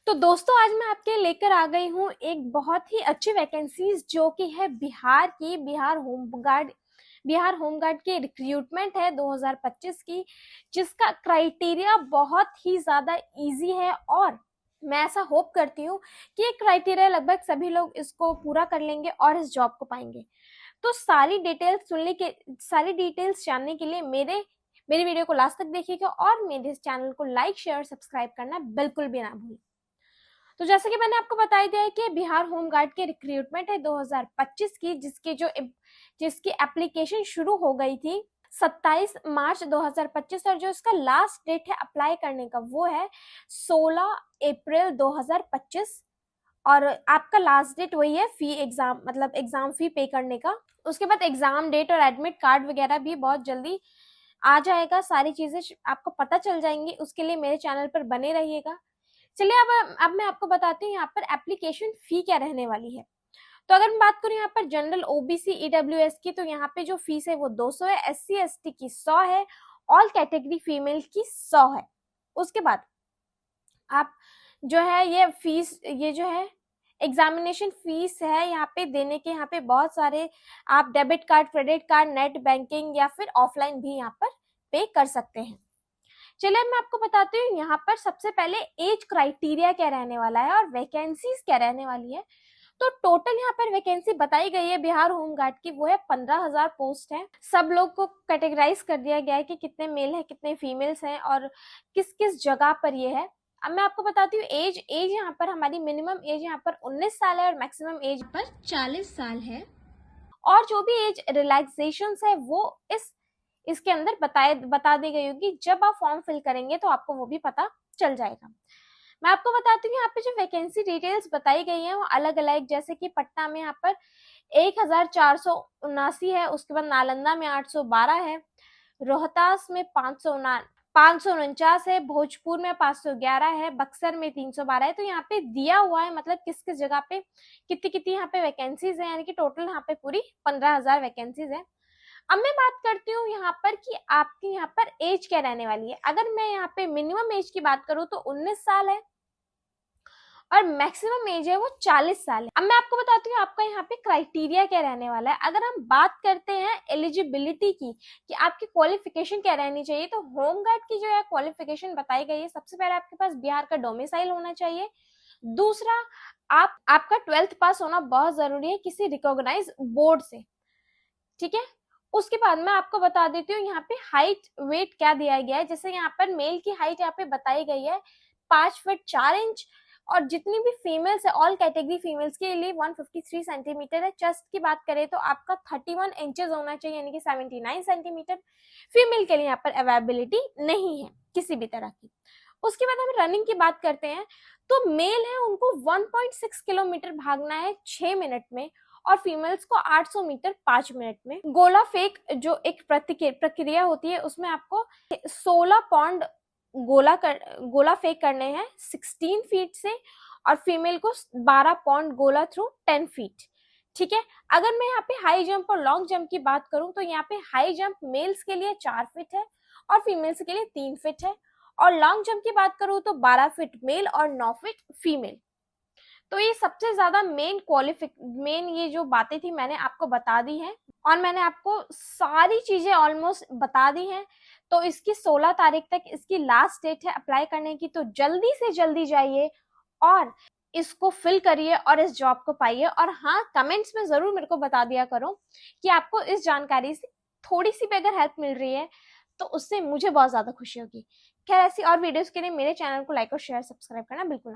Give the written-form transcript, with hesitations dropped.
तो दोस्तों आज मैं आपके लेकर आ गई हूँ एक बहुत ही अच्छी वैकेंसीज जो कि है बिहार की बिहार होमगार्ड की रिक्रूटमेंट है 2025 की, जिसका क्राइटेरिया बहुत ही ज्यादा इजी है। और मैं ऐसा होप करती हूँ कि ये क्राइटेरिया लगभग सभी लोग इसको पूरा कर लेंगे और इस जॉब को पाएंगे। तो सारी डिटेल्स जानने के लिए मेरी वीडियो को लास्ट तक देखिएगा और मेरे इस चैनल को लाइक शेयर सब्सक्राइब करना बिल्कुल भी ना भूलें। तो जैसे कि मैंने आपको बता दिया है कि बिहार होमगार्ड की रिक्रूटमेंट है 2025 की, जिसकी एप्लीकेशन शुरू हो गई थी 27 मार्च 2025 और जो इसका लास्ट डेट है अप्लाई करने का वो है 16 अप्रैल 2025। और आपका लास्ट डेट वही है फी एग्जाम मतलब एग्जाम फी पे करने का। उसके बाद एग्जाम डेट और एडमिट कार्ड वगैरह भी बहुत जल्दी आ जाएगा। सारी चीजें आपको पता चल जाएंगी, उसके लिए मेरे चैनल पर बने रहिएगा। चलिए अब मैं आपको बताती हूँ यहाँ पर एप्लीकेशन फी क्या रहने वाली है। तो अगर मैं बात करूँ यहाँ पर जनरल ओबीसी ईडब्ल्यूएस की, तो यहाँ पे जो फीस है वो 200 है, एससी एसटी की 100 है, ऑल कैटेगरी फीमेल की 100 है। उसके बाद आप जो है ये जो है एग्जामिनेशन फीस है यहाँ पे देने के, यहाँ पे बहुत सारे आप debit card, credit card, net banking या फिर ऑफलाइन भी यहाँ पर पे कर सकते हैं। चलिए मैं आपको बताती हूँ यहाँ पर सबसे पहले एज क्राइटेरिया क्या रहने वाला है और वैकेंसीज क्या रहने वाली है। तो टोटल यहाँ पर वैकेंसी बताई गई है बिहार होमगार्ड की, वो है 15,000 पोस्ट है। सब लोग को कैटेगराइज कर दिया गया है कि कितने मेल है कितने फीमेल्स हैं और किस किस जगह पर ये है। अब मैं आपको बताती हूँ एज यहाँ पर हमारी मिनिमम एज यहाँ पर 19 साल है और मैक्सिमम एज पर 40 साल है। और जो भी एज रिलैक्सेशन है वो इसके अंदर बता दी गई होगी। जब आप फॉर्म फिल करेंगे तो आपको वो भी पता चल जाएगा। मैं आपको बताती हूँ यहाँ पे जो वैकेंसी डिटेल्स बताई गई है वो अलग अलग, जैसे कि पटना में यहाँ पर 1479 है, उसके बाद नालंदा में 812 है, रोहतास में 549 है, भोजपुर में 511 है, बक्सर में 312 है। तो यहाँ पे दिया हुआ है मतलब किस किस जगह पे कितनी कितनी यहाँ पे वैकेंसीज है, यानी कि टोटल यहाँ पे पूरी 15,000 वैकेंसीज है। अब मैं बात करती हूँ यहाँ पर कि आपकी यहाँ पर एज क्या रहने वाली है। अगर मैं यहाँ पे मिनिमम एज की बात करूँ तो 19 साल है और मैक्सिमम एज है वो 40 साल है। अब मैं आपको बताती हूँ आपका यहाँ पे क्राइटेरिया क्या रहने वाला है। अगर हम बात करते हैं एलिजिबिलिटी की कि आपकी क्वालिफिकेशन क्या रहनी चाहिए, तो होमगार्ड की जो है क्वालिफिकेशन बताई गई है। सबसे पहले आपके पास बिहार का डोमिसाइल होना चाहिए। दूसरा, आपका 12th पास होना बहुत जरूरी है किसी रिकॉग्नाइज बोर्ड से, ठीक है। उसके बाद मैं आपको बता देती हूँ यहाँ पे हाइट वेट क्या दिया गया है। जैसे यहाँ पर मेल की हाइट यहाँ पे बताई गई है 5 फीट 4 इंच और जितनी भी फीमेल्स है ऑल कैटेगरी फीमेल्स के लिए 153 सेंटीमीटर है। चेस्ट की बात करें तो आपका 31 इंचेस होना चाहिए, यानी कि 79 सेंटीमीटर। फीमेल के लिए यहाँ पर अवेलेबिलिटी नहीं है किसी भी तरह की। उसके बाद हम रनिंग की बात करते हैं तो मेल है उनको 1.6 किलोमीटर भागना है 6 मिनट में और फीमेल्स को 800 मीटर 5 मिनट में। गोला फेक जो एक प्रक्रिया होती है उसमें आपको 16 पाउंड गोला फेक करने हैं 16 फीट से और फीमेल को 12 पाउंड गोला थ्रू 10 फीट, ठीक है। अगर मैं यहाँ पे हाई जंप और लॉन्ग जंप की बात करूं तो यहाँ पे हाई जंप मेल्स के लिए 4 फीट है और फीमेल्स के लिए 3 फीट है और लॉन्ग जंप की बात करूं तो 12 फीट मेल और 9 फीट फीमेल। तो ये सबसे ज्यादा मेन ये जो बातें थी मैंने आपको बता दी है और मैंने आपको सारी चीजें ऑलमोस्ट बता दी हैं। तो इसकी 16 तारीख तक इसकी लास्ट डेट है अप्लाई करने की, तो जल्दी से जल्दी जाइए और इसको फिल करिए और इस जॉब को पाइए। और हाँ, कमेंट्स में जरूर मेरे को बता दिया करो कि आपको इस जानकारी से थोड़ी सी भी अगर हेल्प मिल रही है तो उससे मुझे बहुत ज्यादा खुशी होगी। खैर ऐसी और वीडियोस के लिए मेरे चैनल को लाइक और शेयर सब्सक्राइब करना बिल्कुल